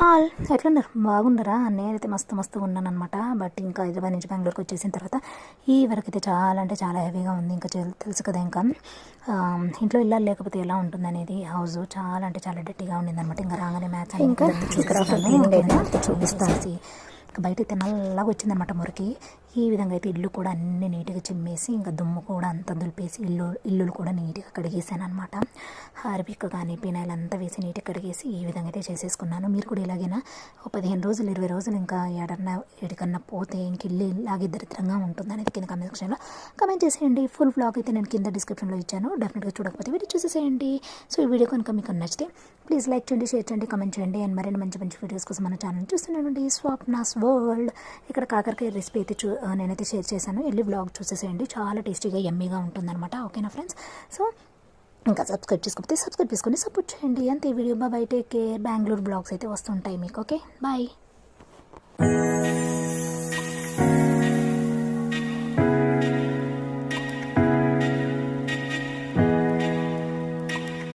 All ఎట్లున్నారు బాగున్నారా? నేనైతే మస్తుగా ఉన్నాను అనమాట. బట్ ఇంకా హైదరాబాద్ నుంచి బెంగళూరుకి వచ్చేసిన తర్వాత ఈ వరకు అయితే చాలా అంటే చాలా హెవీగా ఉంది. ఇంకా తెలుసు కదా, ఇంకా ఇంట్లో ఇల్లు లేకపోతే ఎలా ఉంటుంది అనేది. హౌస్ చాలా అంటే చాలా డర్టీగా ఉండింది అనమాట. ఇంకా రాగానే మ్యాచ్ ఇంకా చూపిస్తాను. బయట అయితే నల్లగా వచ్చిందనమాట మురికి. ఈ విధంగా అయితే ఇల్లు కూడా అన్నీ నీట్గా చిమ్మేసి, ఇంకా దుమ్ము కూడా అంతా దులిపేసి ఇల్లులు కూడా నీట్గా కడిగేసాను అనమాట. హార్పిక్ కానీ పినాయిల్ అంతా వేసి నీట్గా కడిగేసి ఈ విధంగా అయితే చేసేసుకున్నాను. మీరు కూడా ఇలాగైనా ఒక 15 రోజులు 20 రోజులు ఇంకా ఎక్కడికన్నా పోతే ఇంక ఇల్లు ఇలాగే దరిద్రంగా ఉంటుంది అనేది కింద కామెంట్ సెక్షన్లో కమెంట్ చేసేయండి. ఫుల్ బ్లాగ్ అయితే నేను కింద డిస్క్రిప్షన్లో ఇచ్చాను. డెఫినెట్గా చూడకపోతే వీడియో చూసేసేయండి. సో ఈ వీడియో కనుక మీకు నచ్చితే ప్లీజ్ లైక్ చేయండి, షేర్ చేయండి, కమెంట్ చేయండి. అండ్ మరిన్ని మంచి వీడియోస్ కోసం మన ఛానల్ చూస్తున్నానండి. స్వప్నాస్ వరల్డ్. ఇక్కడ కాకరకాయ రెసిపీ అయితే నేనైతే షేర్ చేశాను. వెళ్ళి బ్లాగ్ చూసేసేయండి. చాలా టేస్టీగా యమ్మీగా ఉంటుందన్నమాట. ఓకేనా ఫ్రెండ్స్? సో ఇంకా సబ్స్క్రైబ్ చేసుకుంటే సబ్స్క్రైబ్ చేసుకొని సపోర్ట్ చేయండి. అంతే video. Bye, take care. Bengaluru blogs అయితే వస్తుంటాయి మీకు. Okay, bye.